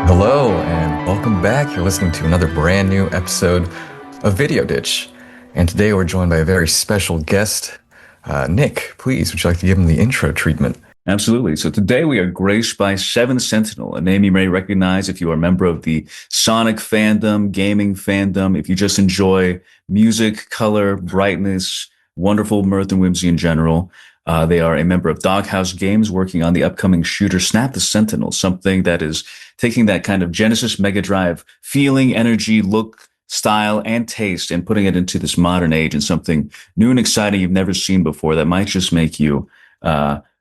Hello and welcome back. You're listening to another brand new episode of Video Ditch. And today we're joined by a very special guest. Nick, please, would you like to give him the intro treatment? Absolutely. So today we are graced by Seventh Sentinel, a name you may recognize if you are a member of the Sonic fandom, gaming fandom, if you just enjoy music, color, brightness, wonderful mirth and whimsy in general. They are a member of Doghouse Games working on the upcoming shooter SNAP the Sentinel, something that is taking that kind of Genesis Mega Drive feeling, energy, look, style, and taste and putting it into this modern age and something new and exciting you've never seen before that might just make you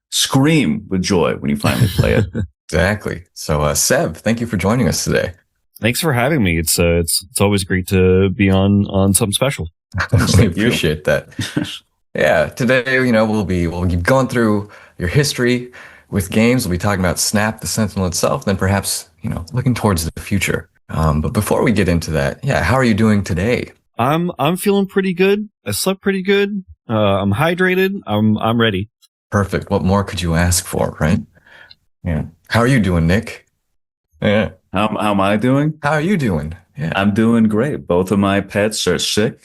scream with joy when you finally play it. Exactly. So, Seb, thank you for joining us today. Thanks for having me. It's always great to be on something special. We appreciate that. Yeah, today, we'll be going through your history with games. We'll be talking about SNAP the Sentinel itself, then perhaps, looking towards the future. But before we get into that, how are you doing today? I'm feeling pretty good. I slept pretty good. I'm hydrated. I'm ready. Perfect. What more could you ask for, right? Yeah. How are you doing, Nick? Yeah. How am I doing? How are you doing? Yeah. I'm doing great. Both of my pets are sick.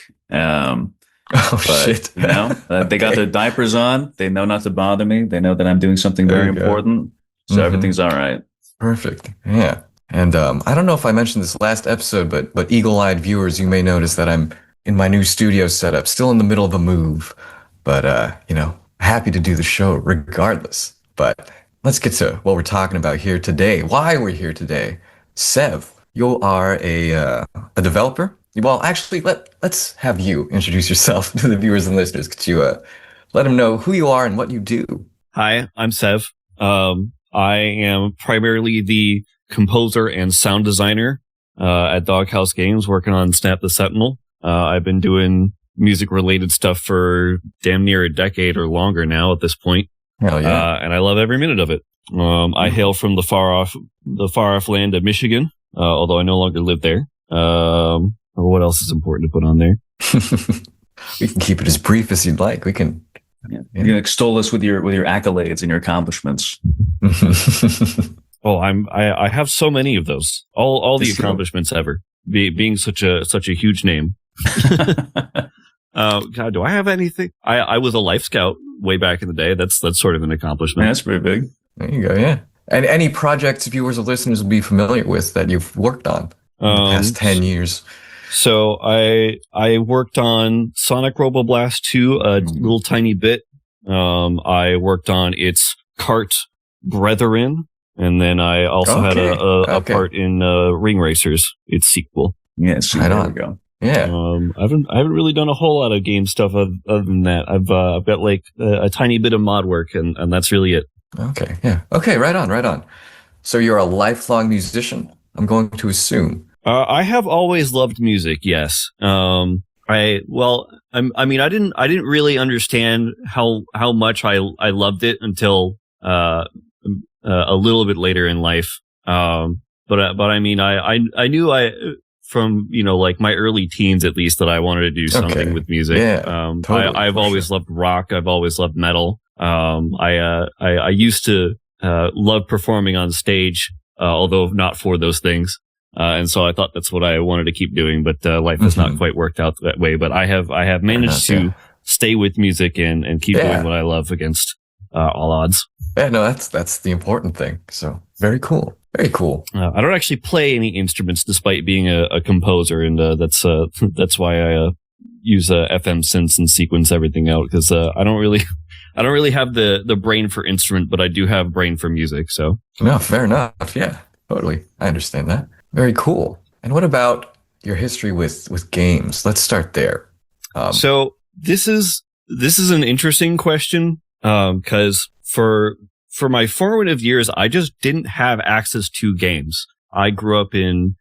Shit. They got their diapers on. They know not to bother me. They know that I'm doing something very important. So everything's all right. Perfect. Yeah. And I don't know if I mentioned this last episode, but eagle-eyed viewers, you may notice that I'm in my new studio setup, still in the middle of a move. But, happy to do the show regardless. But let's get to what we're talking about here today. Why we're here today. Sev, you are a developer. Well, actually, let's have you introduce yourself to the viewers and listeners. Could you let them know who you are and what you do? Hi, I'm Sev. I am primarily the composer and sound designer at Doghouse Games, working on Snap the Sentinel. I've been doing music-related stuff for damn near a decade or longer now at this point. Hell yeah. And I love every minute of it. I hail from the far off land of Michigan, although I no longer live there. What else is important to put on there? We can keep it as brief as you'd like. We can. You can extol us with your accolades and your accomplishments. Oh, I have so many of those. All the accomplishments ever. Being such a huge name. God, do I have anything? I was a Life Scout way back in the day. That's sort of an accomplishment. Yeah, that's pretty big. There you go. Yeah. And any projects viewers or listeners will be familiar with that you've worked on in the past 10 years. So I worked on Sonic Robo Blast 2 a little tiny bit. I worked on its kart brethren, and then I also had a part in Ring Racers, its sequel. Yes, right there on. we go. Yeah. I haven't really done a whole lot of game stuff other than that. I've got like a tiny bit of mod work, and that's really it. Okay. Yeah. Okay. Right on. So you're a lifelong musician, I'm going to assume. I have always loved music. Yes. I didn't really understand how much I loved it until a little bit later in life. But I mean, I knew from like my early teens at least that I wanted to do something with music. Yeah. Totally, I've always loved rock. I've always loved metal. I used to love performing on stage, although not for those things. And so I thought that's what I wanted to keep doing, but life has not quite worked out that way. But I have managed to stay with music and keep doing what I love against all odds. Yeah, no, that's the important thing. So very cool. Very cool. I don't actually play any instruments despite being a composer, and that's why I use FM synths and sequence everything out, because I don't really have the brain for instrument, but I do have brain for music. So no, fair enough. Yeah, totally. I understand that. Very cool. And what about your history with games? Let's start there. So this is an interesting question, because for my formative years, I just didn't have access to games. I grew up in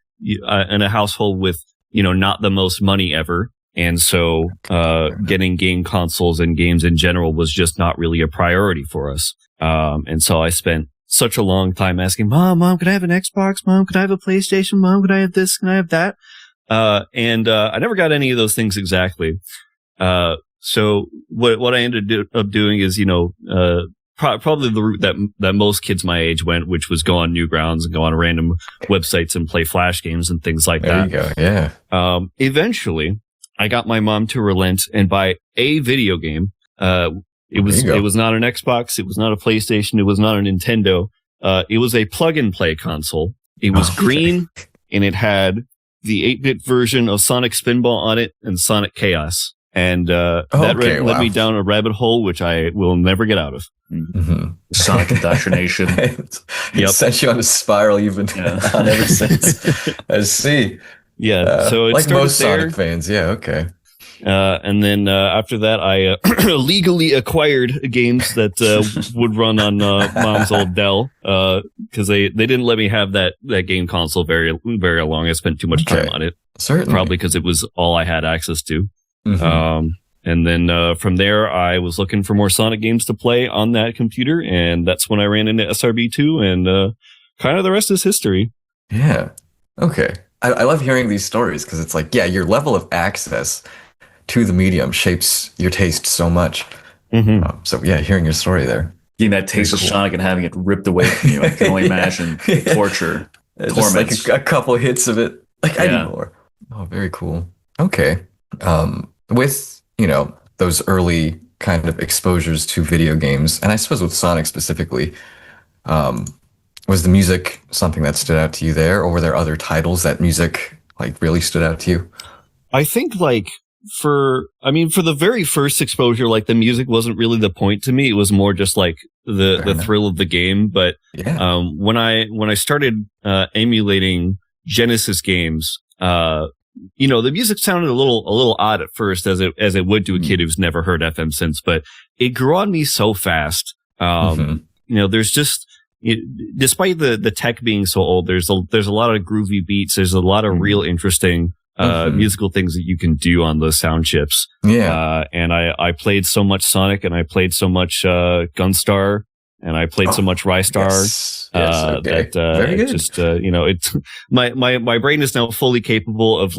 a household with, not the most money ever. And so, getting game consoles and games in general was just not really a priority for us. And so I spent such a long time asking, Mom, could I have an Xbox? Mom, could I have a PlayStation? Mom, could I have this? Can I have that? And I never got any of those things exactly. So what I ended up doing is, probably the route that most kids my age went, which was go on Newgrounds and go on random websites and play Flash games and things like that. There you go. Yeah. Eventually, I got my mom to relent and buy a video game. It was not an Xbox. It was not a PlayStation. It was not a Nintendo. It was a plug-and-play console. It was green, and it had the 8-bit version of Sonic Spinball on it and Sonic Chaos. And that led me down a rabbit hole, which I will never get out of. Mm-hmm. Sonic indoctrination. It sent you on a spiral you've been on ever since. I see. Yeah, so it like started most there. Sonic fans. Yeah, okay. And then after that, I legally acquired games that would run on Mom's old Dell because they didn't let me have that game console very long. I spent too much time on it. Certainly, probably because it was all I had access to. Mm-hmm. And then from there, I was looking for more Sonic games to play on that computer, and that's when I ran into SRB2, and kind of the rest is history. Yeah. Okay. I love hearing these stories because it's like, your level of access to the medium shapes your taste so much. Mm-hmm. So hearing your story there. Getting that taste of Sonic and having it ripped away from you. I can only imagine torture, just torments. like a couple hits of it. Like, I need more. Oh, very cool. Okay. With, those early kind of exposures to video games, and I suppose with Sonic specifically, was the music something that stood out to you there, or were there other titles that music like really stood out to you? I think for the very first exposure, like the music wasn't really the point to me. It was more just like the thrill of the game. But when I started emulating Genesis games, the music sounded a little odd at first, as it would to a kid who's never heard FM synths, but it grew on me so fast. There's just, despite the tech being so old, there's a lot of groovy beats. There's a lot of real interesting musical things that you can do on those sound chips. Yeah. And I played so much Sonic, and I played so much Gunstar, and I played so much Rystar. Okay. That Very good. just it's my brain is now fully capable of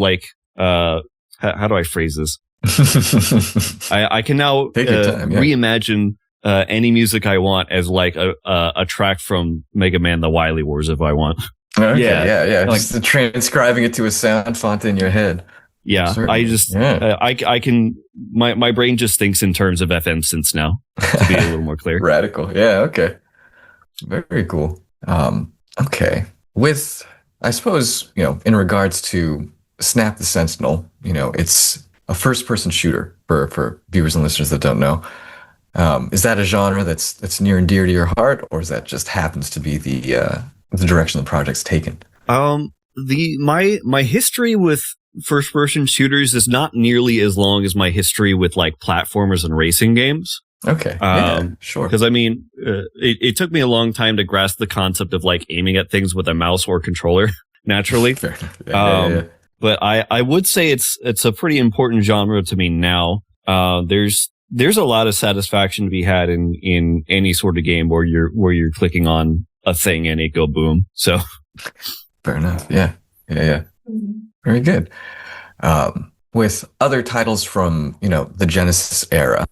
how do I phrase this? I can now reimagine any music I want as like a track from Mega Man: The Wily Wars if I want. Okay, yeah. Just transcribing it to a sound font in your head. Yeah, certainly. I just I can my brain just thinks in terms of FM synths now, to be a little more clear. Radical. Yeah, okay. Very cool. Okay. With, I suppose, in regards to Snap the Sentinel, it's a first-person shooter for viewers and listeners that don't know. Is that a genre that's near and dear to your heart, or is that just happens to be the direction the project's taken? My history with first-person shooters is not nearly as long as my history with like platformers and racing games. Okay. Sure. Because it took me a long time to grasp the concept of like aiming at things with a mouse or controller naturally. Fair enough. But I would say it's a pretty important genre to me now. There's a lot of satisfaction to be had in any sort of game where you're clicking on a thing and it go boom. So fair enough. Yeah. Very good. With other titles from, the Genesis era,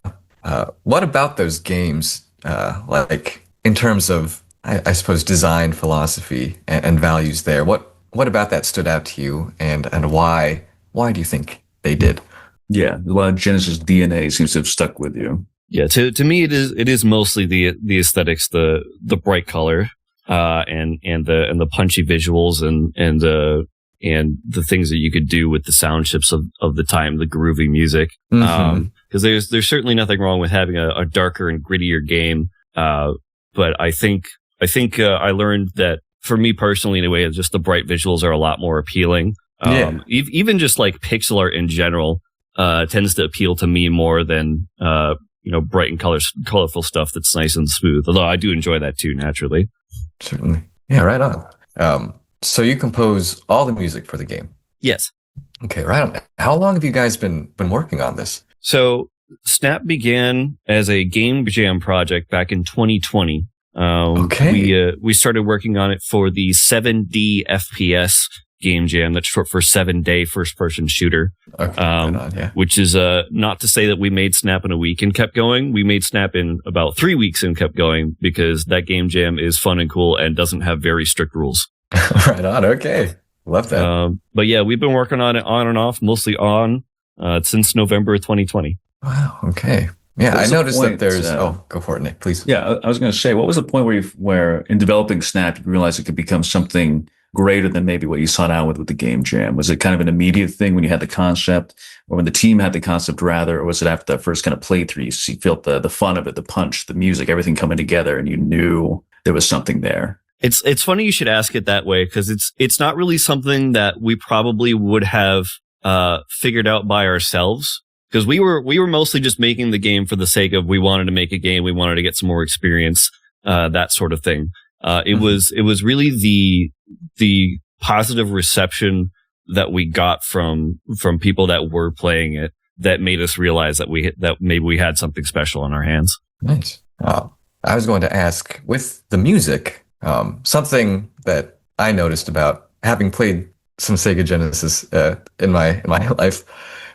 what about those games, like in terms of, I suppose, design philosophy and values there? What about that stood out to you, and why do you think they did? Yeah, a lot of Genesis DNA seems to have stuck with you. Yeah, to me it is mostly the aesthetics, the bright color, and the punchy visuals and the things that you could do with the sound chips of the time, the groovy music. Because there's certainly nothing wrong with having a darker and grittier game. But I think I learned that for me personally, anyway, just the bright visuals are a lot more appealing. Even just like pixel art in general tends to appeal to me more than bright and colorful stuff that's nice and smooth. Although I do enjoy that too, naturally. Certainly. Yeah, right on. So you compose all the music for the game? Yes. Okay, right on. How long have you guys been working on this? So Snap began as a game jam project back in 2020. Okay. We started working on it for the 7D FPS game jam. That's short for 7-day first person shooter. Okay, right on, yeah. Which is not to say that we made Snap in a week and kept going. We made Snap in about 3 weeks and kept going because that game jam is fun and cool and doesn't have very strict rules. Right on. Okay, love that. But yeah, we've been working on it on and off, mostly on since November of 2020. Wow. Okay. Yeah, I noticed that there's. Go for it, Nick, please. Yeah, I was going to say, what was the point where in developing Snap, you realized it could become something greater than maybe what you sought out with the game jam? Was it kind of an immediate thing when you had the concept, or when the team had the concept rather, or was it after that first kind of playthrough you felt the fun of it, the punch, the music, everything coming together, and you knew there was something there? It's funny you should ask it that way, because it's not really something that we probably would have figured out by ourselves. Because we were mostly just making the game for the sake of we wanted to make a game, we wanted to get some more experience, that sort of thing. It was really the positive reception that we got from people that were playing it that made us realize that maybe we had something special on our hands. Nice. I was going to ask, with the music, something that I noticed about having played some Sega Genesis in my life.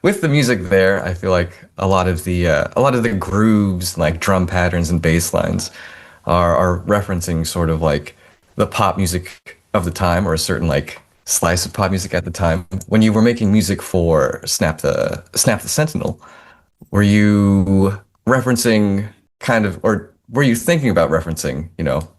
With the music there, I feel like a lot of the grooves, like drum patterns and bass lines, are referencing sort of like the pop music of the time, or a certain like slice of pop music at the time. When you were making music for Snap the Sentinel, were you referencing or were you thinking about referencing,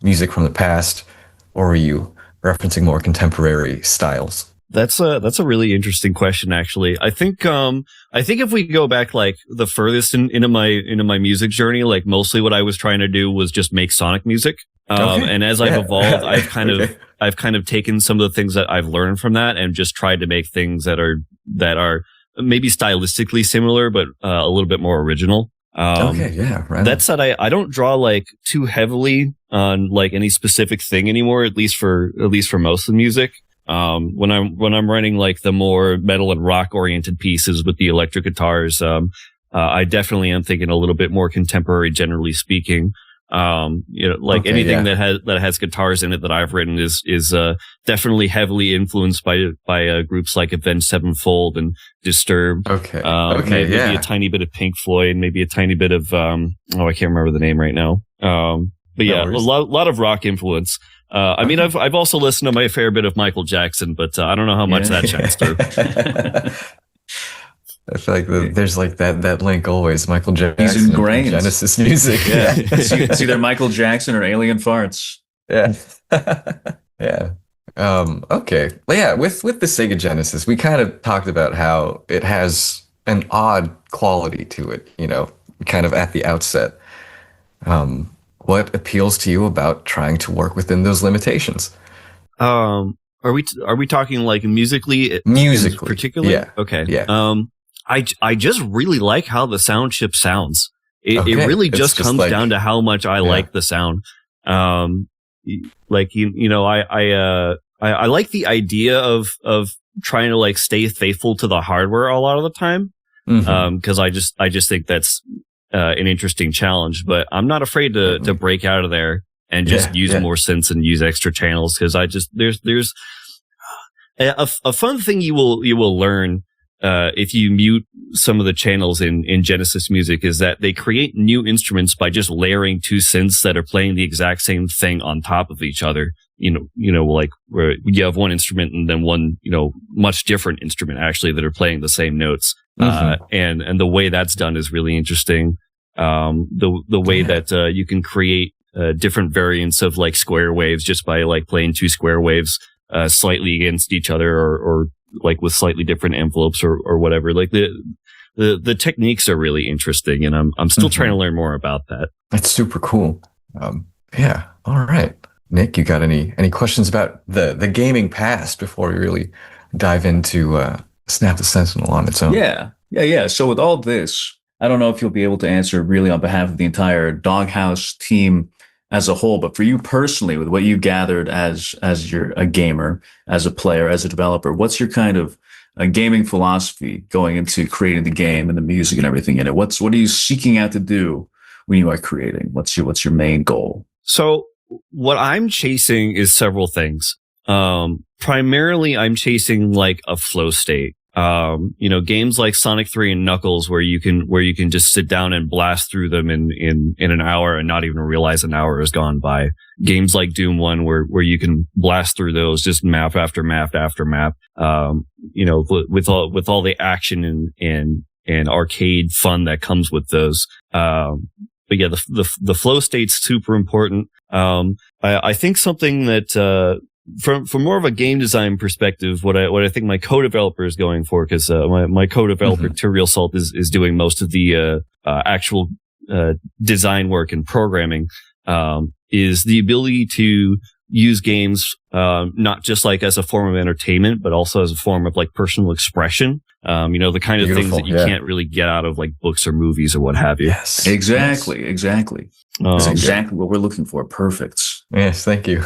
music from the past, or were you referencing more contemporary styles? That's a really interesting question, actually. I think if we go back like the furthest into my music journey, like mostly what I was trying to do was just make Sonic music. And as I've evolved, I've kind of taken some of the things that I've learned from that and just tried to make things that are maybe stylistically similar, but a little bit more original. Right. That said, I don't draw like too heavily on like any specific thing anymore, at least for most of the music. When I'm writing like the more metal and rock oriented pieces with the electric guitars, I definitely am thinking a little bit more contemporary, generally speaking. Anything that has guitars in it that I've written is definitely heavily influenced by groups like Avenged Sevenfold and Disturbed. Maybe a tiny bit of Pink Floyd, maybe a tiny bit of I can't remember the name right now. But yeah, a lot of rock influence. I've also listened to my fair bit of Michael Jackson, but I don't know how much that shines through. I feel like there's like that link always. Michael Jackson, he's ingrained. Genesis music. Yeah, it's either Michael Jackson or Alien Farts. Yeah, yeah. Okay. Well, yeah. With the Sega Genesis, we kind of talked about how it has an odd quality to it. Kind of at the outset. What appeals to you about trying to work within those limitations? Are we talking like musically? Musically, particularly? Yeah. Okay. Yeah. I just really like how the sound chip sounds. It really just comes down to how much I like the sound. I like the idea of trying to like stay faithful to the hardware a lot of the time. Because I just think that's an interesting challenge, but I'm not afraid to break out of there and just use more synths and use extra channels, because there's a fun thing you will learn if you mute some of the channels in Genesis music is that they create new instruments by just layering two synths that are playing the exact same thing on top of each other. Like where you have one instrument and then one, much different instrument actually that are playing the same notes. And the way that's done is really interesting. The way that you can create different variants of like square waves just by like playing two square waves slightly against each other, or like with slightly different envelopes or whatever. Like the techniques are really interesting, and I'm still trying to learn more about that. That's super cool. Yeah. All right. Nick, you got any questions about the gaming past before we really dive into Snap the Sentinel on its own? Yeah. So with all this, I don't know if you'll be able to answer really on behalf of the entire Doghouse team as a whole, but for you personally, with what you gathered as you're a gamer, as a player, as a developer, what's your kind of gaming philosophy going into creating the game and the music and everything in it? What are you seeking out to do when you are creating? What's your main goal? So what I'm chasing is several things. primarily I'm chasing like a flow state. Games like Sonic 3 and Knuckles where you can just sit down and blast through them in an hour and not even realize an hour has gone by. Games like Doom 1 where you can blast through those just map after map after map. With all the action and arcade fun that comes with those. But yeah, the flow state's super important. I think something that, from more of a game design perspective, what I think my co-developer is going for, because my co-developer Tyrael Salt is doing most of the actual design work and programming, is the ability to use games not just like as a form of entertainment, but also as a form of like personal expression. The kind of things that you can't really get out of like books or movies or what have you. Yes, exactly. That's exactly what we're looking for. Perfect. Yes, thank you.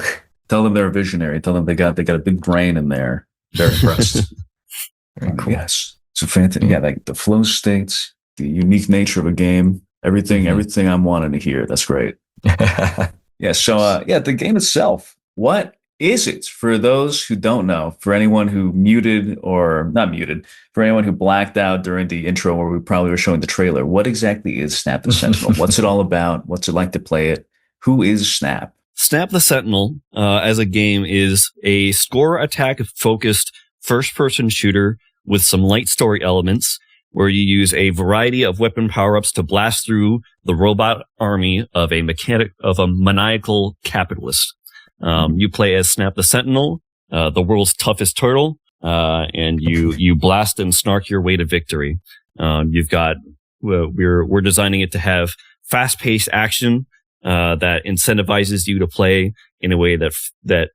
Tell them they're a visionary. Tell them they got a big brain in there. They're impressed. Very cool. Yes. So fantastic. Yeah, like the flow states, the unique nature of a game, everything I'm wanting to hear. That's great. Yeah. So the game itself. What is it for those who don't know? For anyone who for anyone who blacked out during the intro where we probably were showing the trailer. What exactly is Snap the Sentinel? What's it all about? What's it like to play it? Who is Snap? Snap the Sentinel, as a game, is a score attack focused first person shooter with some light story elements where you use a variety of weapon power-ups to blast through the robot army of a maniacal capitalist. You play as Snap the Sentinel, the world's toughest turtle, and you blast and snark your way to victory. We're designing it to have fast-paced action, that incentivizes you to play in a way that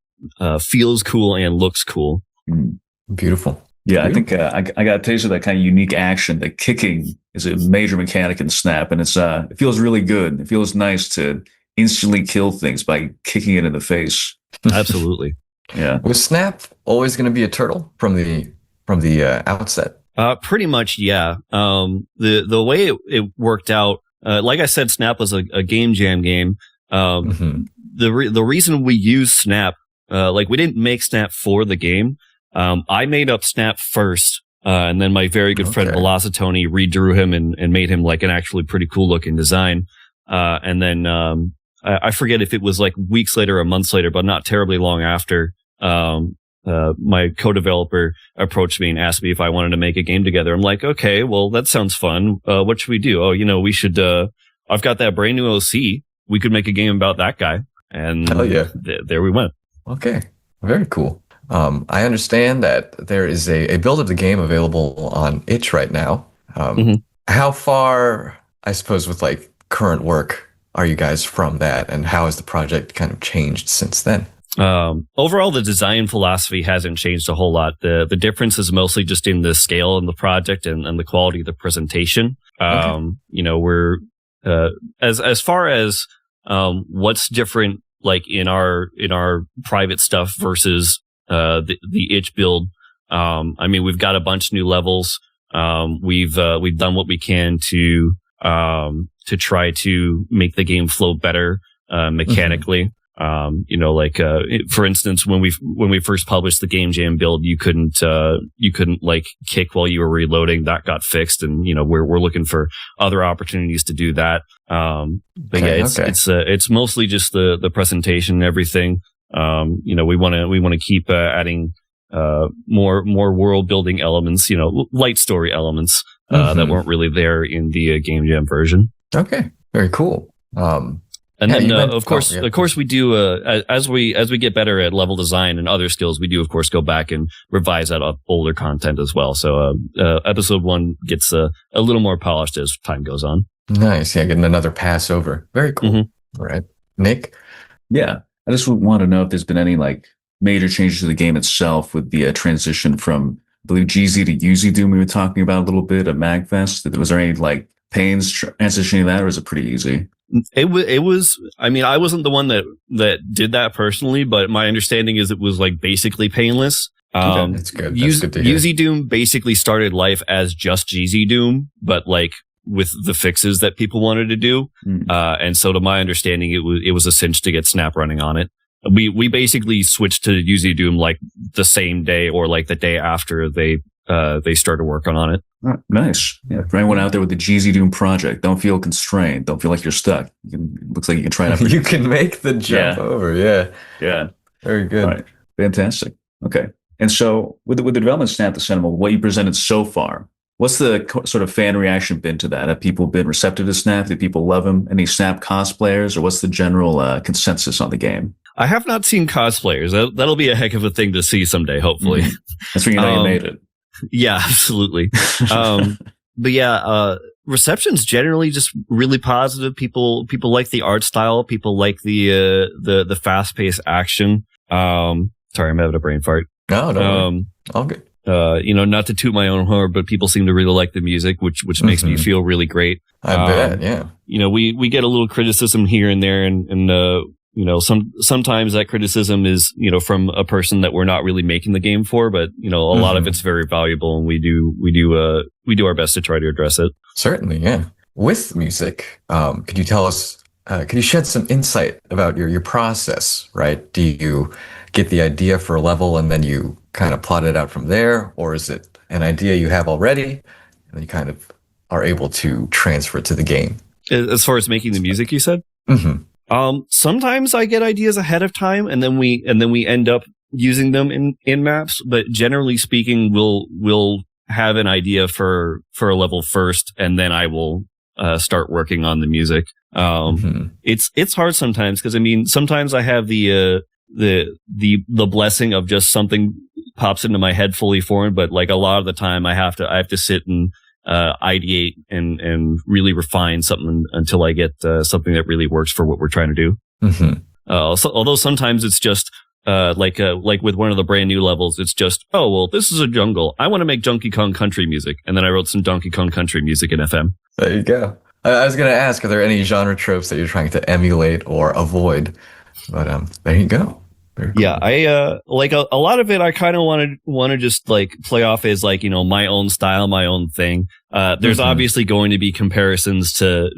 feels cool and looks cool. Beautiful. Yeah, I think I got a taste of that kind of unique action. The kicking is a major mechanic in Snap, and it feels really good. It feels nice to instantly kill things by kicking it in the face. Absolutely. Yeah. Was Snap always going to be a turtle from the outset? Pretty much, yeah. The way it worked out. Like I said, Snap was a game jam game. The reason we use Snap, we didn't make Snap for the game. I made up Snap first, and then my very good friend Velocitoni redrew him and made him like an actually pretty cool looking design. And then I forget if it was like weeks later or months later, but not terribly long after. My co-developer approached me and asked me if I wanted to make a game together. I'm like, okay, well, that sounds fun. What should we do? Oh, we should, I've got that brand new OC. We could make a game about that guy. And hell yeah. There we went. Okay. Very cool. I understand that there is a build of the game available on itch right now. How far, I suppose, with like current work are you guys from that? And how has the project kind of changed since then? Overall, the design philosophy hasn't changed a whole lot. The difference is mostly just in the scale of the project and the quality of the presentation. We're, as far as, what's different, like in our private stuff versus, the itch build. We've got a bunch of new levels. We've done what we can to try to make the game flow better, mechanically. For instance, when we first published the Game Jam build, you couldn't like kick while you were reloading. That got fixed, and we're looking for other opportunities to do that. It's mostly just the presentation and everything. We want to keep adding more world building elements, light story elements that weren't really there in the Game Jam version. Okay, very cool. And then, of course, we do, as we get better at level design and other skills, we do, of course, go back and revise that older content as well. So, episode 1 gets a little more polished as time goes on. Nice. Yeah. Getting another pass over. Very cool. All right. Nick? Yeah. I just want to know if there's been any like major changes to the game itself with the transition from, I believe, GZ to UZ Doom we were talking about a little bit at MagFest. Was there any like pains transitioning that, or is it pretty easy? It was, I wasn't the one that did that personally, but my understanding is it was like basically painless. That's good. That's good to hear. UZ Doom basically started life as just GZ Doom, but like with the fixes that people wanted to do. And so to my understanding, it was a cinch to get Snap running on it. we basically switched to Uzi Doom like the same day or like the day after they started working on it. Oh, nice. Yeah. For anyone out there with the GZ Doom project, don't feel constrained. Don't feel like you're stuck. Looks like you can try it out. You can make the jump over. Yeah. Yeah. Very good. All right. Fantastic. Okay. And so with the development of Snap the Sentinel, what you presented so far, what's the sort of fan reaction been to that? Have people been receptive to Snap? Do people love him? Any Snap cosplayers, or what's the general consensus on the game? I have not seen cosplayers. That'll be a heck of a thing to see someday, hopefully. That's when you know you made it. Yeah, absolutely. But yeah, reception's generally just really positive. People like the art style. People like the fast paced action. Sorry, I'm having a brain fart. No, no. All good. Not to toot my own horn, but people seem to really like the music, which makes me feel really great. I bet, yeah. We get a little criticism here and there, and sometimes that criticism is, from a person that we're not really making the game for, but, a lot of it's very valuable, and we do our best to try to address it. Certainly, yeah. With music, could you tell us, could you shed some insight about your process, right? Do you get the idea for a level and then you kind of plot it out from there? Or is it an idea you have already and then you kind of are able to transfer it to the game? As far as making the music, you said? Mm-hmm. Sometimes I get ideas ahead of time and then we end up using them in maps, but generally speaking, we'll have an idea for a level first, and then I will start working on the music. It's hard sometimes because sometimes I have the blessing of just something pops into my head fully formed, but like a lot of the time I have to sit and ideate and really refine something until I get something that really works for what we're trying to do. Although sometimes it's just like with one of the brand new levels, it's just, oh well, this is a jungle. I want to make Donkey Kong Country music, and then I wrote some Donkey Kong Country music in FM. There you go. I was going to ask, are there any genre tropes that you're trying to emulate or avoid? But there you go. Cool. Yeah, I like a lot of it. I kind of want to just like play off as like my own style, my own thing. There's obviously going to be comparisons to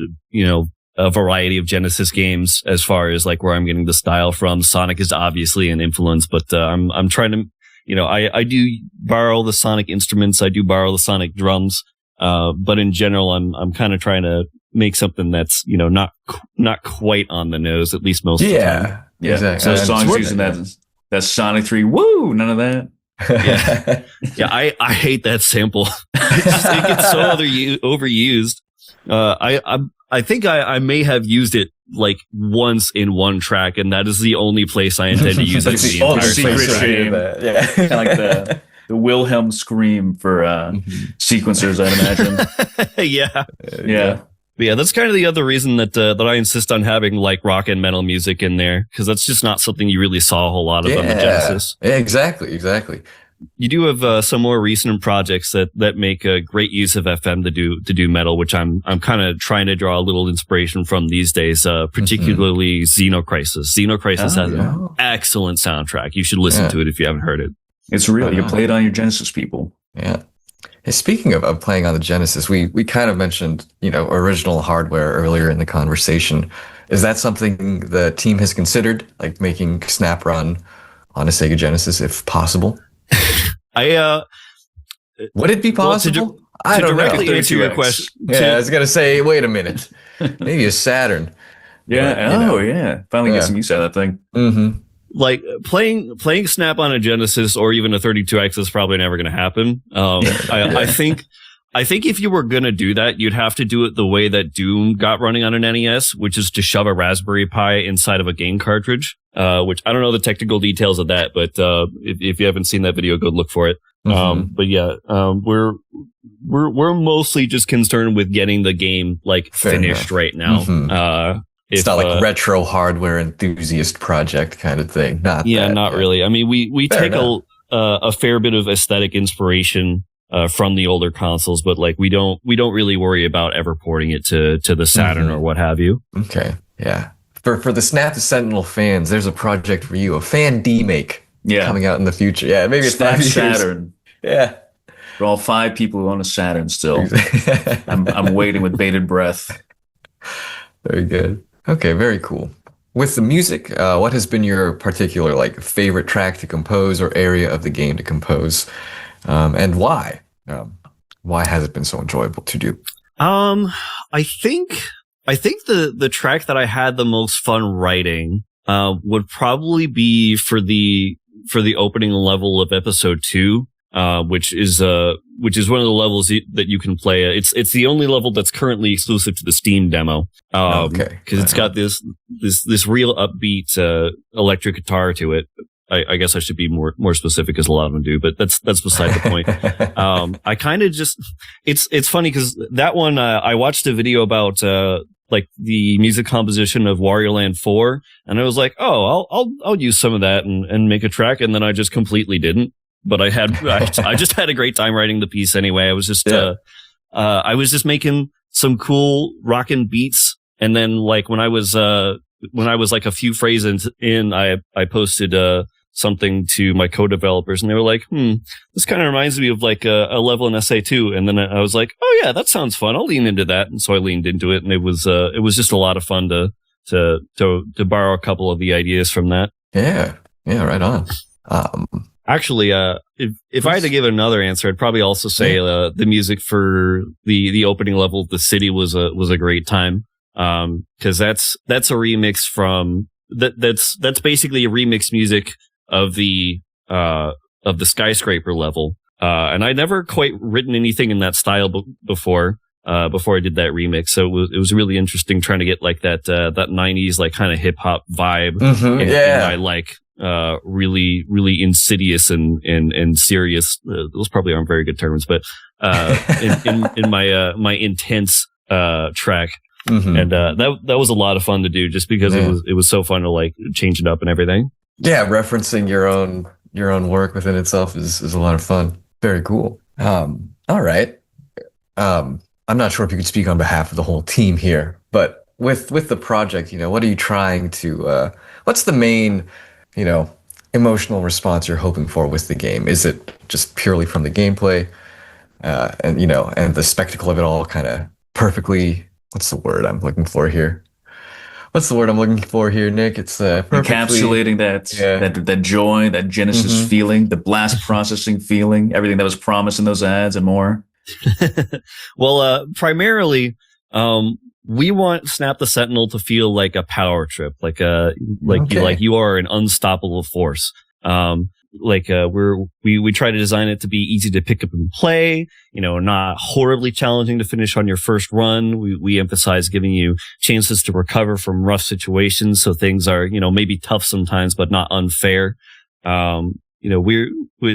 a variety of Genesis games as far as like where I'm getting the style from. Sonic is obviously an influence, but I'm trying to I do borrow the Sonic instruments. I do borrow the Sonic drums. But in general, I'm kind of trying to make something that's not quite on the nose, at least most of the time. Yeah, exactly. So songs using that Sonic 3, woo, none of that. Yeah, I hate that sample. It gets so overused. I think I may have used it like once in one track, and that is the only place I intend to use it. The entire secret shame. Yeah, kind of like the Wilhelm scream for sequencers, I'd imagine. Yeah. But yeah, that's kind of the other reason that I insist on having like rock and metal music in there, because that's just not something you really saw a whole lot of on the Genesis. Yeah, exactly. You do have some more recent projects that make a great use of FM to do metal, which I'm kind of trying to draw a little inspiration from these days, particularly Xenocrisis. Xenocrisis has an excellent soundtrack. You should listen to it if you haven't heard it. It's real. You play it on your Genesis, people. Yeah. Hey, speaking of playing on the Genesis, we kind of mentioned, original hardware earlier in the conversation. Is that something the team has considered, like making Snap run on a Sega Genesis if possible? Would it be possible? I don't know. Directly answer your question. Yeah, I was going to say, wait a minute. Maybe a Saturn. Yeah. But, finally get some use out of that thing. Mm-hmm. Like playing Snap on a Genesis or even a 32X is probably never going to happen. I think if you were going to do that, you'd have to do it the way that Doom got running on an NES, which is to shove a Raspberry Pi inside of a game cartridge. Which I don't know the technical details of that, but if you haven't seen that video, go look for it. But yeah, we're mostly just concerned with getting the game like finished right now. It's not like retro hardware enthusiast project kind of thing. Not really. I mean, we take a fair bit of aesthetic inspiration from the older consoles, but like we don't really worry about ever porting it to the Saturn or what have you. Okay, yeah. For the Snap the Sentinel fans, there's a project for you, a fan demake coming out in the future. Yeah, maybe it's Snap 5 years. Saturn. Yeah. For all 5 people who own a Saturn still. I'm waiting with bated breath. Very good. Okay, very cool. with the music, what has been your particular like favorite track to compose or area of the game to compose, and why? Why has it been so enjoyable to do? I think the track that I had the most fun writing would probably be for the opening level of episode 2, which is one of the levels that you can play. It's the only level that's currently exclusive to the Steam demo. Okay, because it's got this real upbeat electric guitar to it. I guess I should be more specific, as a lot of them do, but that's beside the point. I kind of just, it's funny because that one, I watched a video about, like the music composition of Wario Land 4, and I was like, oh, I'll use some of that and make a track. And then I just completely didn't, but I just had a great time writing the piece anyway. I was just, I was just making some cool rockin' beats. And then like when I was like a few phrases in, I posted, something to my co-developers, and they were like, this kind of reminds me of like a level in SA2. And then I was like, oh yeah, that sounds fun. I'll lean into that. And so I leaned into it, and it was just a lot of fun to borrow a couple of the ideas from that. Yeah, right on. Actually, if I had to give another answer, I'd probably also say the music for the opening level of the city was a great time. Cause that's a remix from that's basically a remix music of the skyscraper level. And I'd never quite written anything in that style before I did that remix. So it was really interesting trying to get like that 90s, like kind of hip hop vibe. And I like, really, really insidious and serious. Those probably aren't very good terms, but, in my intense, track. And, that was a lot of fun to do just because it was so fun to like change it up and everything. Yeah, referencing your own work within itself is a lot of fun. Very cool. All right. I'm not sure if you could speak on behalf of the whole team here, but with the project, what are you trying to what's the main, emotional response you're hoping for with the game? Is it just purely from the gameplay, and the spectacle of it all kind of perfectly, what's the word I'm looking for here? Nick? It's encapsulating that joy, that Genesis feeling, the blast processing feeling, everything that was promised in those ads and more. Well, primarily, we want Snap the Sentinel to feel like a power trip, like you are an unstoppable force. We try to design it to be easy to pick up and play, not horribly challenging to finish on your first run. We emphasize giving you chances to recover from rough situations. So things are, maybe tough sometimes, but not unfair. We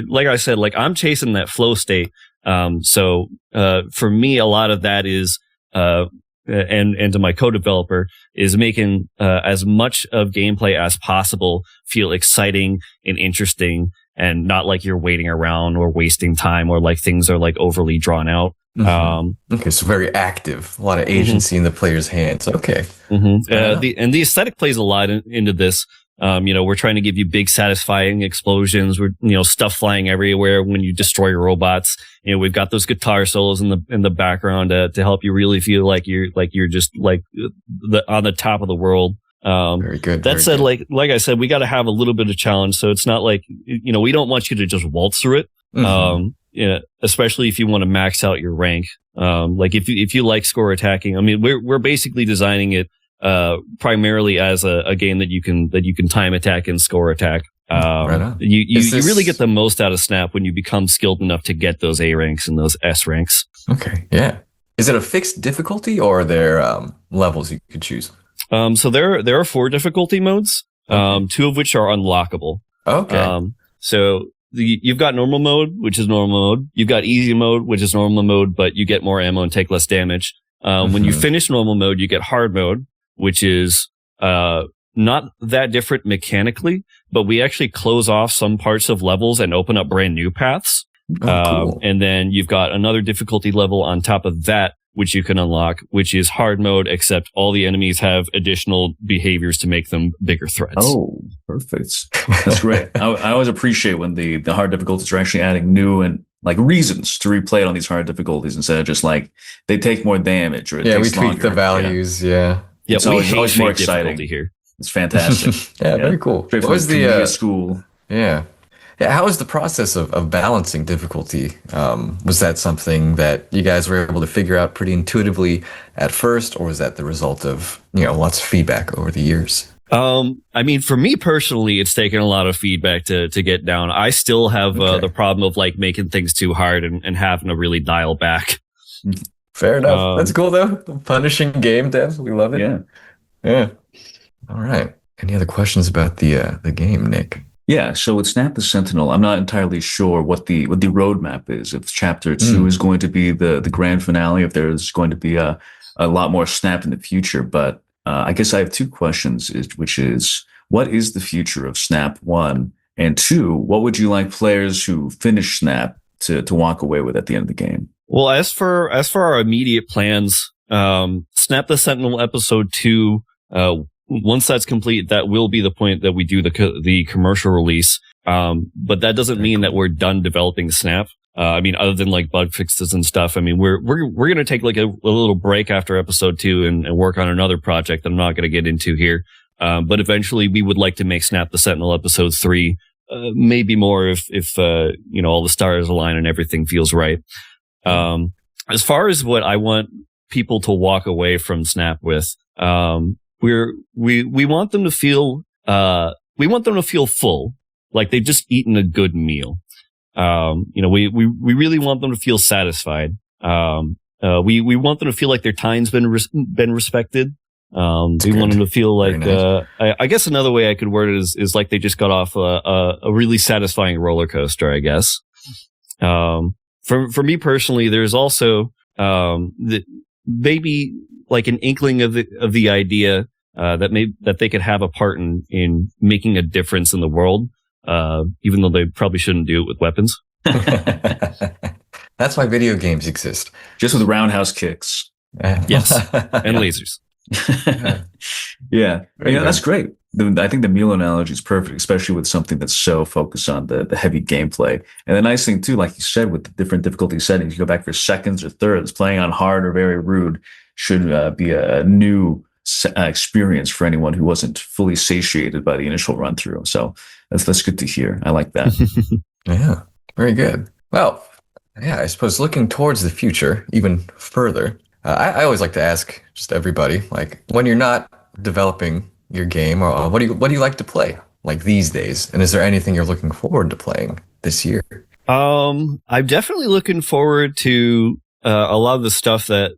like I said, like I'm chasing that flow state. So for me, a lot of that is, and to my co-developer is making as much of gameplay as possible feel exciting and interesting and not like you're waiting around or wasting time or like things are like overly drawn out. Okay, so very active, a lot of agency in the player's hands. Okay. The aesthetic plays a lot into this. We're trying to give you big, satisfying explosions. We're, stuff flying everywhere when you destroy robots. We've got those guitar solos in the background to help you really feel like you're just like on the top of the world. Very good. That said, like I said, we got to have a little bit of challenge. So it's not like, we don't want you to just waltz through it. Especially if you want to max out your rank. Like if you like score attacking, I mean, we're basically designing it primarily as a game that you can time attack and score attack. Right on. You really get the most out of Snap when you become skilled enough to get those A ranks and those S ranks. Okay, yeah. Is it a fixed difficulty or are there levels you could choose? So there are 4 difficulty modes, 2 of which are unlockable. Okay. So you've got normal mode, which is normal mode. You've got easy mode, which is normal mode, but you get more ammo and take less damage. When you finish normal mode, you get hard mode, which is not that different mechanically, but we actually close off some parts of levels and open up brand new paths. Cool. And then you've got another difficulty level on top of that, which you can unlock, which is hard mode, except all the enemies have additional behaviors to make them bigger threats. Oh, perfect. That's great. I always appreciate when the hard difficulties are actually adding new and like reasons to replay it on these hard difficulties instead of just like they take more damage or it takes we tweak longer. the values. Yeah. Yeah, It's we always hate more difficulty exciting here. It's fantastic. Yeah, very cool. Straight What from was the the community school. yeah. Yeah, how was the process of balancing difficulty? Was that something that you guys were able to figure out pretty intuitively at first, or was that the result of, lots of feedback over the years? I mean, for me personally, it's taken a lot of feedback to get down. I still have the problem of like making things too hard and having to really dial back. Fair enough. That's cool though. Punishing game dev. We love it. Yeah. Yeah. All right. Any other questions about the game, Nick? Yeah, so with Snap the Sentinel, I'm not entirely sure what the roadmap is. If Chapter 2 is going to be the grand finale, if there's going to be a lot more Snap in the future. But I guess I have two questions, which is, what is the future of Snap 1? And 2, what would you like players who finish Snap to walk away with at the end of the game? Well, as for our immediate plans, Snap the Sentinel Episode 2, once that's complete, that will be the point that we do the commercial release. But that doesn't mean that we're done developing Snap. I mean, other than like bug fixes and stuff. I mean, we're going to take like a little break after episode 2 and work on another project that I'm not going to get into here. But eventually we would like to make Snap the Sentinel episode 3, maybe more if all the stars align and everything feels right. As far as what I want people to walk away from Snap with, we want them to feel full, like they've just eaten a good meal. We really want them to feel satisfied. We want them to feel like their time's been respected. We want them to feel like, nice. I guess another way I could word it is like they just got off a really satisfying roller coaster, I guess. For me personally, there's also, maybe like an inkling of the idea, that they could have a part in making a difference in the world, even though they probably shouldn't do it with weapons. That's why video games exist. Just with roundhouse kicks. Yes. And lasers. Yeah. That's great. I think the meal analogy is perfect, especially with something that's so focused on the heavy gameplay. And the nice thing too, like you said, with the different difficulty settings, you go back for seconds or thirds, playing on hard or very rude should be a new experience for anyone who wasn't fully satiated by the initial run through. So that's good to hear. I like that. Yeah, very good. Well, yeah, I suppose looking towards the future even further, I always like to ask just everybody, like, when you're not developing your game, or what do you like to play like these days? And is there anything you're looking forward to playing this year? I'm definitely looking forward to a lot of the stuff that,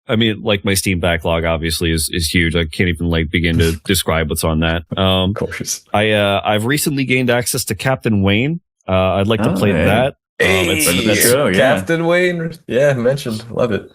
I mean, like my Steam backlog obviously is huge. I can't even like begin to describe what's on that. Of course. I've recently gained access to Captain Wayne. I'd like to play that. Captain Wayne. Yeah, mentioned. Love it.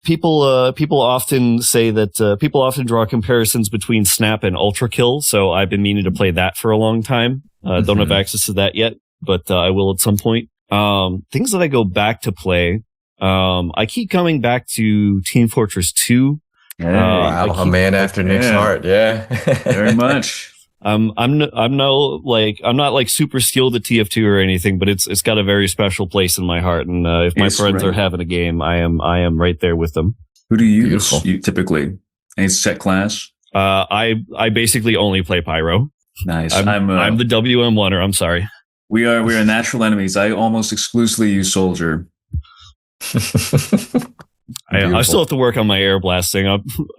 People often say that, people often draw comparisons between Snap and Ultra Kill. So I've been meaning to play that for a long time. Don't have access to that yet, but I will at some point. Things that I go back to play. I keep coming back to Team Fortress 2. Wow, a man after Nick's heart. Yeah, very much. I'm not like super skilled at TF2 or anything, but it's got a very special place in my heart. And if my friends are having a game, I am right there with them. Who do you use typically? Any set class? I basically only play Pyro. Nice. I'm the WM1er. I'm sorry. We are natural enemies. I almost exclusively use Soldier. I still have to work on my air blasting.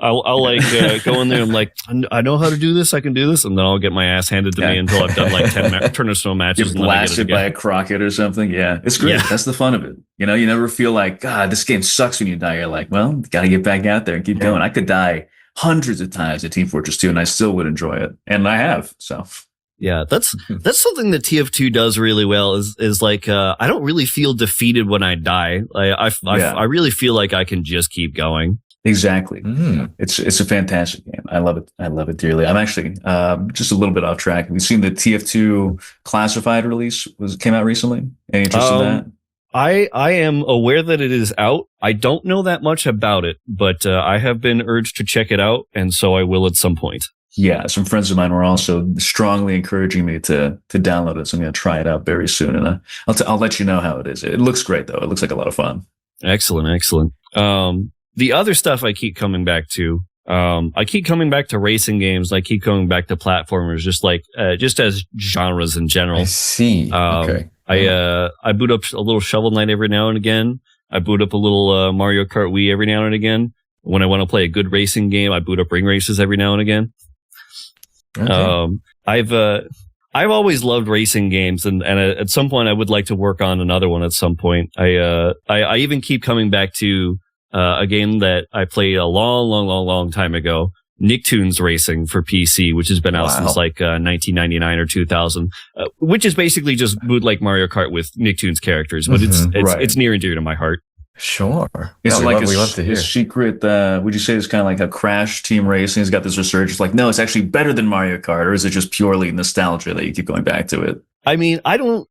I'll like go in there and like, I know how to do this. I can do this, and then I'll get my ass handed to me until I've done like 10 Turn of Snow matches. You're blasted by a Crockett or something. Yeah, it's great. Yeah. That's the fun of it. You never feel like, God, this game sucks when you die. You're like, well, got to get back out there and keep going. I could die hundreds of times at Team Fortress 2, and I still would enjoy it, and I have. So. Yeah, that's something that TF2 does really well is like, I don't really feel defeated when I die. I really feel like I can just keep going. Exactly. It's a fantastic game. I love it. I love it dearly. I'm actually, just a little bit off track. Have you seen the TF2 classified release came out recently? Any interest in that? I am aware that it is out. I don't know that much about it, but, I have been urged to check it out. And so I will at some point. Yeah, some friends of mine were also strongly encouraging me to download it, so I'm going to try it out very soon, and I'll let you know how it is. It looks great, though. It looks like a lot of fun. Excellent. The other stuff I keep coming back to, I keep coming back to racing games. I keep coming back to platformers, just as genres in general. I see. Okay. I boot up a little Shovel Knight every now and again. I boot up a little Mario Kart Wii every now and again. When I want to play a good racing game, I boot up Ring Races every now and again. Okay. I've always loved racing games, and at some point I would like to work on another one at some point. I even keep coming back to a game that I played a long time ago, Nicktoons Racing for PC, which has been out since 1999 or 2000, which is basically just bootleg Mario Kart with Nicktoons characters, but it's near and dear to my heart. Sure. It's we like love to hear. A secret, would you say it's kind of like a Crash Team Racing? It's got this research. It's like, no, it's actually better than Mario Kart, or is it just purely nostalgia that you keep going back to it? I mean, I don't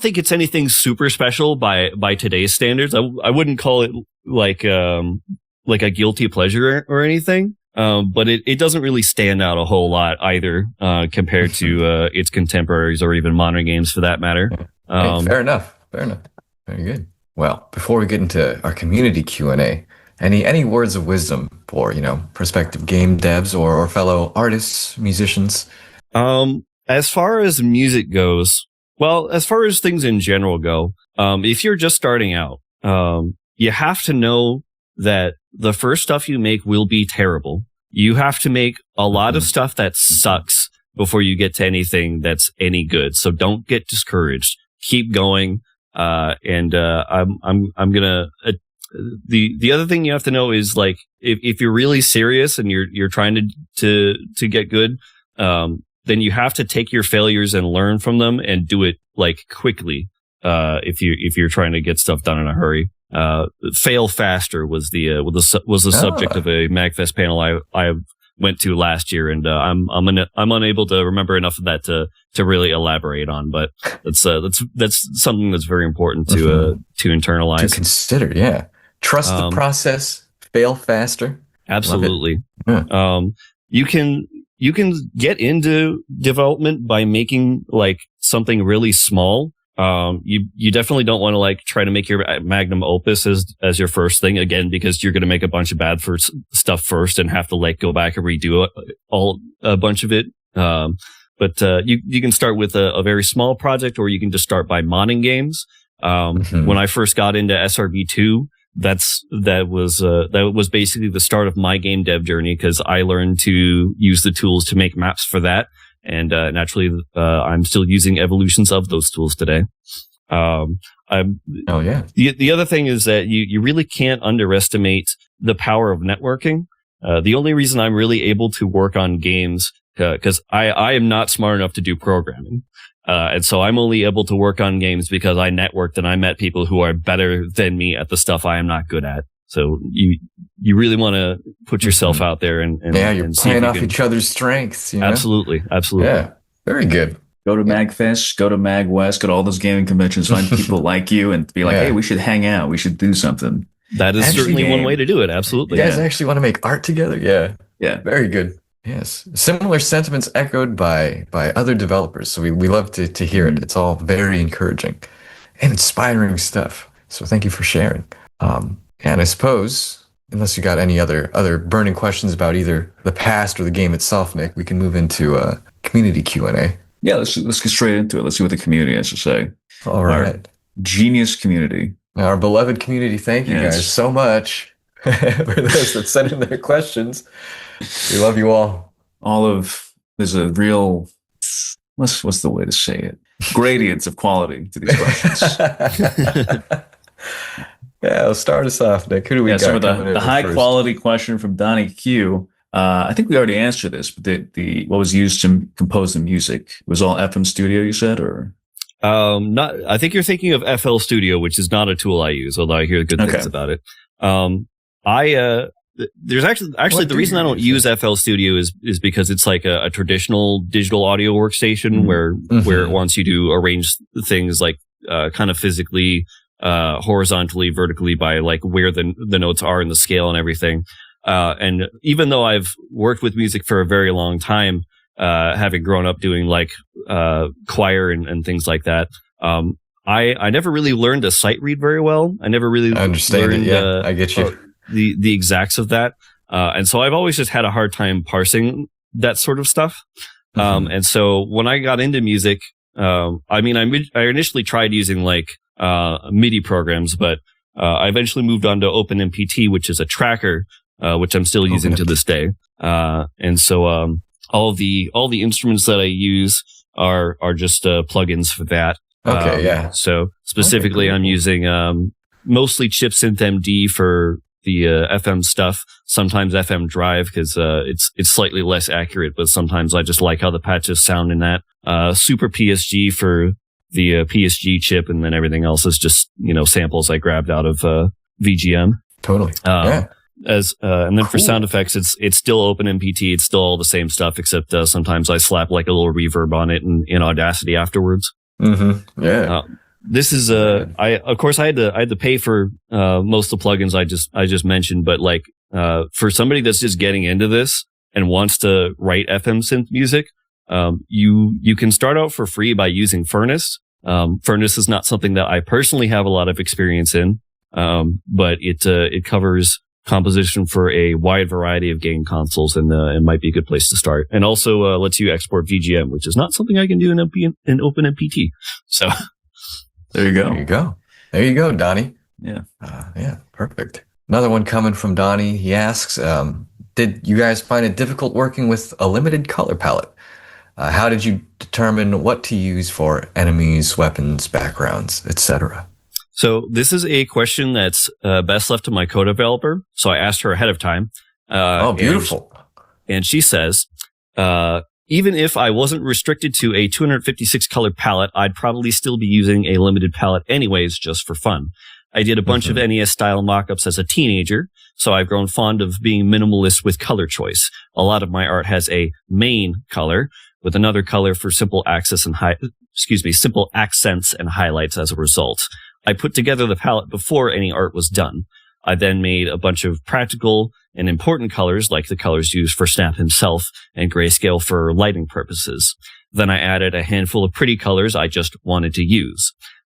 think it's anything super special by today's standards. I wouldn't call it like a guilty pleasure or anything. But it doesn't really stand out a whole lot either, compared to its contemporaries or even modern games for that matter. Fair enough. Very good. Well, before we get into our community Q&A, any words of wisdom for, prospective game devs or fellow artists, musicians? As far as music goes, well, as far as things in general go, if you're just starting out, you have to know that the first stuff you make will be terrible. You have to make a lot of stuff that sucks before you get to anything that's any good. So don't get discouraged. Keep going. I'm gonna, the other thing you have to know is like, if you're really serious and you're trying to get good, then you have to take your failures and learn from them and do it like quickly. If you're trying to get stuff done in a hurry. Fail faster was the subject of a MagFest panel I went to last year, and I'm unable to remember enough of that to really elaborate on, but that's something that's very important to internalize, to consider. Yeah, trust the process. Fail faster. Absolutely. Yeah. You can get into development by making like something really small. You definitely don't want to like try to make your magnum opus as your first thing again, because you're going to make a bunch of bad stuff first and have to like go back and redo a bunch of it. But you can start with a very small project, or you can just start by modding games. When I first got into SRB2, that was basically the start of my game dev journey, because I learned to use the tools to make maps for that. And naturally, I'm still using evolutions of those tools today. The other thing is that you really can't underestimate the power of networking. The only reason I'm really able to work on games, because I am not smart enough to do programming. And so I'm only able to work on games because I networked and I met people who are better than me at the stuff I am not good at. So you really want to put yourself out there and you're playing off each other's strengths. Absolutely. Yeah, very good. Go to MagFest, go to MagWest, go to all those gaming conventions, find people like you, and be like, hey, we should hang out. We should do something. That is certainly one way to do it. Absolutely. You guys actually want to make art together? Yeah. Very good. Yes. Similar sentiments echoed by other developers. So we love to hear it. It's all very encouraging and inspiring stuff. So thank you for sharing. And I suppose, unless you got any other burning questions about either the past or the game itself, Nick, we can move into community Q&A. Yeah, let's get straight into it. Let's see what the community has to say. All right. Our genius community. Our beloved community, thank you guys so much for those that sent in their questions. We love you all. There's a real, what's the way to say it? Gradients of quality to these questions. Yeah, start us off, Nick. Who do we got? So with the high quality question from Donnie Q. I think we already answered this, but what was used to compose the music was all FM Studio, you said, or? Not. I think you're thinking of FL Studio, which is not a tool I use, although I hear good things about it. There's actually the reason I don't use FL Studio is because it's like a traditional digital audio workstation where it wants you to arrange things like kind of physically, horizontally, vertically by like where the notes are in the scale and everything. And even though I've worked with music for a very long time, having grown up doing like choir and things like that, I never really learned to sight read very well. I never really understand learned, it. Yeah, I get you. The exacts of that. And so I've always just had a hard time parsing that sort of stuff. And so when I got into music, I initially tried using like MIDI programs, but I eventually moved on to OpenMPT, which is a tracker, which I'm still using to this day. And so all the instruments that I use are just plugins for that. Okay, yeah. So specifically, I'm using mostly Chip Synth MD for the FM stuff. Sometimes FM Drive because it's slightly less accurate, but sometimes I just like how the patches sound in that. Super PSG for the PSG chip, and then everything else is just samples I grabbed out of VGM. Totally. Yeah. And then for sound effects, it's still OpenMPT. It's still all the same stuff, except sometimes I slap like a little reverb on it in Audacity afterwards. Yeah. This is I had to pay for most of the plugins I just mentioned, but like for somebody that's just getting into this and wants to write FM synth music, you can start out for free by using Furnace. Furnace is not something that I personally have a lot of experience in, but it covers composition for a wide variety of game consoles, and it might be a good place to start. And also lets you export VGM, which is not something I can do in OpenMPT. So there you go. There you go, Donnie. Yeah. Yeah, perfect. Another one coming from Donnie. He asks, did you guys find it difficult working with a limited color palette? How did you determine what to use for enemies, weapons, backgrounds, etc.? So this is a question that's best left to my co-developer. So I asked her ahead of time. Beautiful. And she says, even if I wasn't restricted to a 256 color palette, I'd probably still be using a limited palette anyways, just for fun. I did a bunch of NES style mockups as a teenager, so I've grown fond of being minimalist with color choice. A lot of my art has a main color with another color for simple accents and highlights as a result. I put together the palette before any art was done. I then made a bunch of practical and important colors, like the colors used for Snap himself, and grayscale for lighting purposes. Then I added a handful of pretty colors I just wanted to use.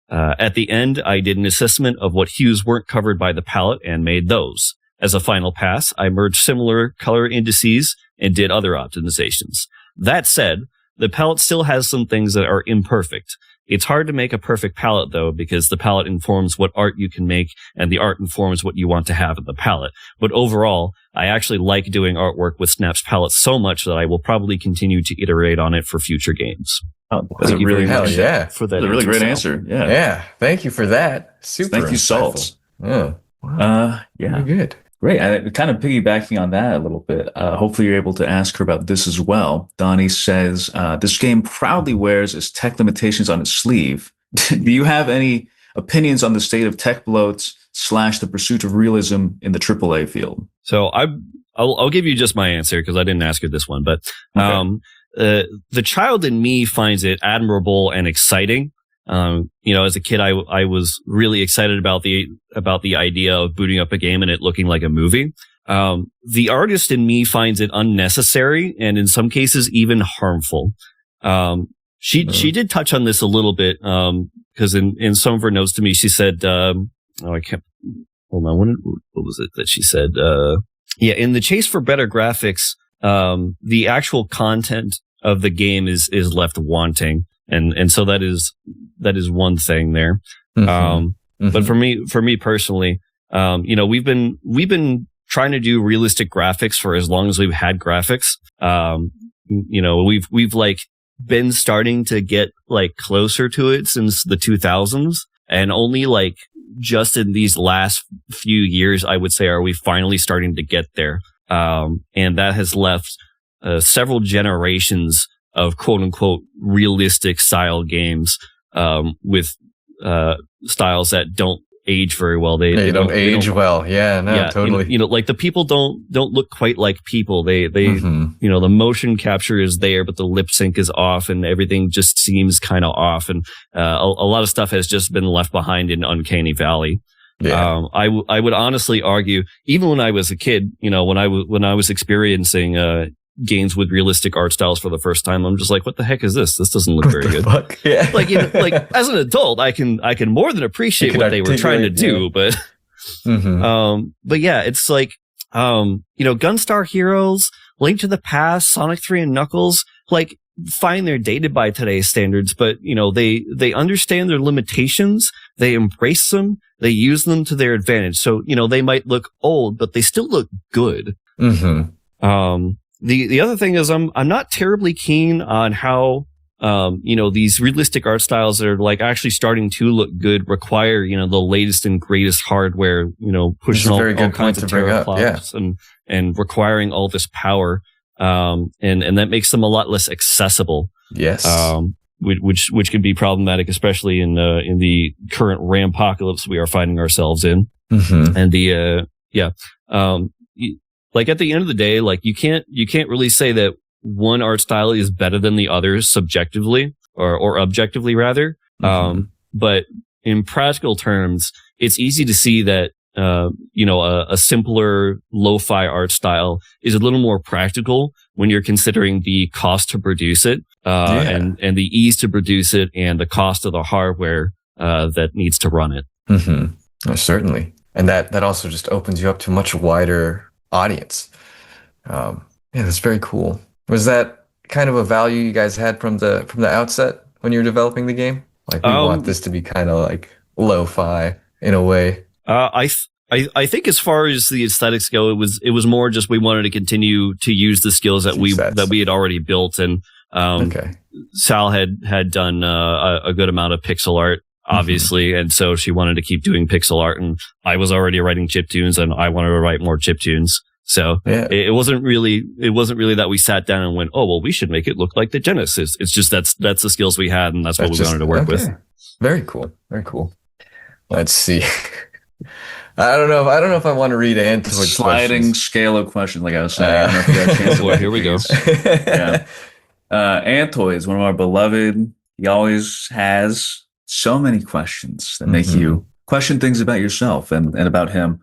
At the end, I did an assessment of what hues weren't covered by the palette and made those. As a final pass, I merged similar color indices and did other optimizations. That said, the palette still has some things that are imperfect. It's hard to make a perfect palette, though, because the palette informs what art you can make, and the art informs what you want to have in the palette. But overall, I actually like doing artwork with Snap's palette so much that I will probably continue to iterate on it for future games. That's a really for that. That's a really great answer. Yeah. Yeah. Thank you for that. Super. Thank you, insightful. Salts. Yeah. Wow. Yeah. Very good. Great. And kind of piggybacking on that a little bit, hopefully you're able to ask her about this as well. Donnie says, this game proudly wears its tech limitations on its sleeve. Do you have any opinions on the state of tech bloats / the pursuit of realism in the AAA field? So I'll give you just my answer because I didn't ask her this one, but the child in me finds it admirable and exciting. As a kid, I was really excited about the idea of booting up a game and it looking like a movie. The artist in me finds it unnecessary and in some cases even harmful. She did touch on this a little bit, cause in some of her notes to me, she said, hold on. What was it that she said? In the chase for better graphics, the actual content of the game is left wanting. And so that is one thing there. But for me personally, we've been trying to do realistic graphics for as long as we've had graphics. We've like been starting to get like closer to it since the 2000s, and only like just in these last few years, I would say, are we finally starting to get there. And that has left several generations of quote unquote realistic style games, with, styles that don't age very well. They don't age well. Yeah, no, yeah, totally. Like the people don't look quite like people. They the motion capture is there, but the lip sync is off and everything just seems kind of off. And, a lot of stuff has just been left behind in Uncanny Valley. Yeah. I would honestly argue, even when I was a kid, when I was experiencing, games with realistic art styles for the first time, I'm just like, what the heck is this? This doesn't look very good. Fuck? Yeah. Like as an adult, I can more than appreciate what they were trying to do, but, but yeah, it's like, Gunstar Heroes, Link to the Past, Sonic 3 and Knuckles, like, fine, they're dated by today's standards, but, they understand their limitations, they embrace them, they use them to their advantage. So, they might look old, but they still look good. Mm-hmm. The other thing is I'm not terribly keen on how, these realistic art styles that are like actually starting to look good require, the latest and greatest hardware, pushing all kinds of teraflops and requiring all this power. And that makes them a lot less accessible. Yes. Which can be problematic, especially in the current RAM-pocalypse we are finding ourselves in. Mm-hmm. And like at the end of the day, like you can't really say that one art style is better than the others subjectively or objectively rather. Mm-hmm. But in practical terms, it's easy to see that, a simpler lo-fi art style is a little more practical when you're considering the cost to produce it, and the ease to produce it and the cost of the hardware, that needs to run it. Mm-hmm. Oh, certainly. And that also just opens you up to a much wider audience. That's very cool. Was that kind of a value you guys had from the outset when you were developing the game? Like, we want this to be kind of like lo-fi in a way. I think as far as the aesthetics go, it was more just we wanted to continue to use the skills that we had already built, and Sal had done a good amount of pixel art, obviously, mm-hmm. and so she wanted to keep doing pixel art, and I was already writing chiptunes, and I wanted to write more chiptunes. So it wasn't really that we sat down and went, oh well, we should make it look like the Genesis. It's just that's the skills we had, and that's what we wanted to work with. Very cool. Very cool. Let's see. I don't know if I want to read Antoide's sliding scale of questions, like I was saying. I don't know if you got a chance to here we go. Yeah. Antoide is one of our beloved. He always has so many questions that make you question things about yourself and about him.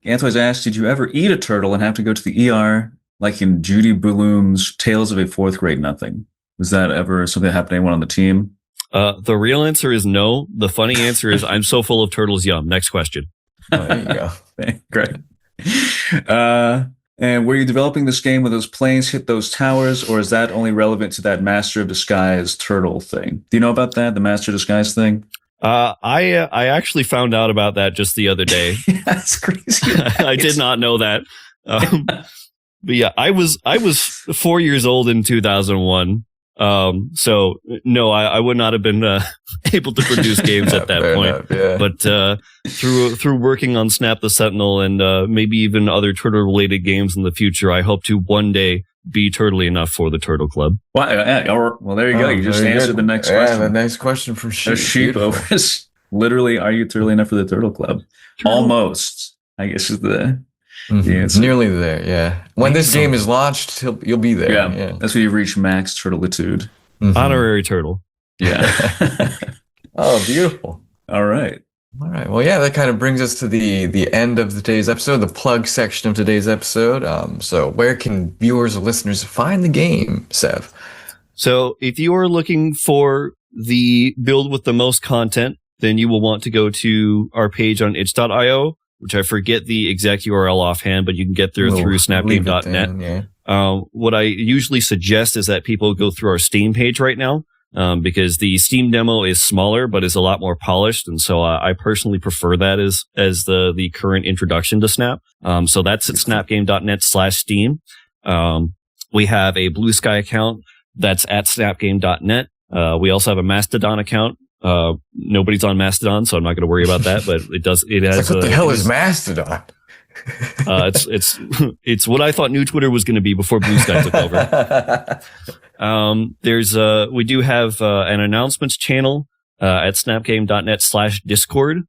Antoide's asked, did you ever eat a turtle and have to go to the ER like in Judy Bloom's Tales of a Fourth Grade Nothing? Was that ever something that happened to anyone on the team? The real answer is no. The funny answer is I'm so full of turtles yum. Next question. Oh, there you go. Great. And were you developing this game when those planes hit those towers, or is that only relevant to that Master of Disguise turtle thing? Do you know about that, the Master of Disguise thing? I actually found out about that just the other day. That's crazy. I did not know that. But yeah, I was 4 years old in 2001. So no, I would not have been able to produce games at that point. Enough, But through working on Snap the Sentinel and maybe even other turtle related games in the future, I hope to one day be turtly enough for the Turtle Club. Well, there you go. You just answered the next question. Yeah, the next question from Sheep. Literally, are you turtly enough for the Turtle Club? Almost, I guess, is the answer. Nearly there, yeah. When this game is launched, you'll be there. Yeah. That's when you reach max turtleitude. Mm-hmm. Honorary turtle. Yeah. Oh, beautiful. All right. Well, yeah, that kind of brings us to the end of today's episode, the plug section of today's episode. So where can viewers or listeners find the game, Sev? So if you are looking for the build with the most content, then you will want to go to our page on itch.io, which I forget the exact URL offhand, but you can get there through snapgame.net. What I usually suggest is that people go through our Steam page right now. Because the Steam demo is smaller, but is a lot more polished. And so I personally prefer that as the current introduction to Snap. So that's at snapgame.net/Steam. We have a Blue Sky account that's at snapgame.net. We also have a Mastodon account. Nobody's on Mastodon, so I'm not going to worry about that, but it has, like, what the hell is Mastodon? It's what I thought new Twitter was going to be before Blue Sky took over. We do have an announcements channel at snapgame.net/Discord.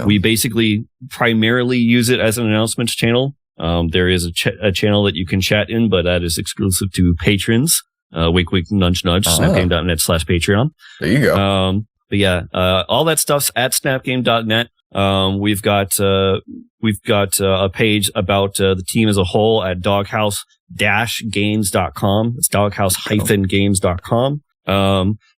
We basically primarily use it as an announcements channel. There is a channel that you can chat in, but that is exclusive to patrons. Wink, wink, nudge, nudge. Snapgame.net/Patreon. There you go. But yeah, all that stuff's at snapgame.net. We've got a page about the team as a whole at doghouse-games.com. It's doghouse-games.com.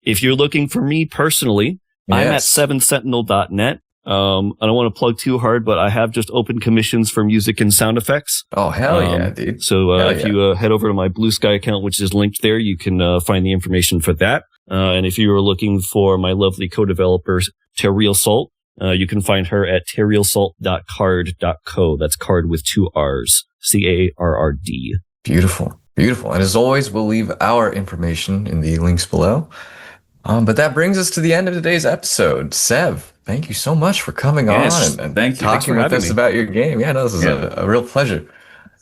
If you're looking for me personally, I'm at seventhsentinel.net. I don't want to plug too hard, but I have just opened commissions for music and sound effects. Oh, hell yeah, dude. So Hell if yeah. you head over to my Blue Sky account, which is linked there, you can find the information for that. And if you are looking for my lovely co-developer, Terriel Salt, you can find her at terrielsalt.card.co. That's card with 2 R's. CARRD. Beautiful. Beautiful. And as always, we'll leave our information in the links below. But that brings us to the end of today's episode. Sev, thank you so much for coming Yes, on and thank you. Thanks talking for with having us me. about your game. Yeah, no, this is a real pleasure.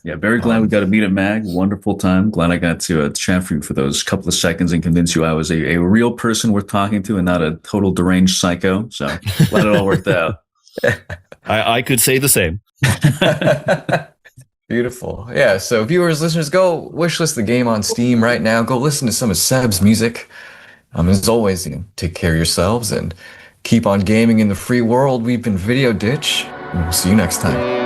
Yeah, very glad we got to meet at MAG. Wonderful time. Glad I got to chat for you for those couple of seconds and convince you I was a real person worth talking to and not a total deranged psycho. So glad it all worked out. I could say the same. Beautiful. Yeah, so viewers, listeners, go wishlist the game on Steam right now. Go listen to some of Seb's music. As always, take care of yourselves and keep on gaming in the free world. We've been Video Ditch, and we'll see you next time.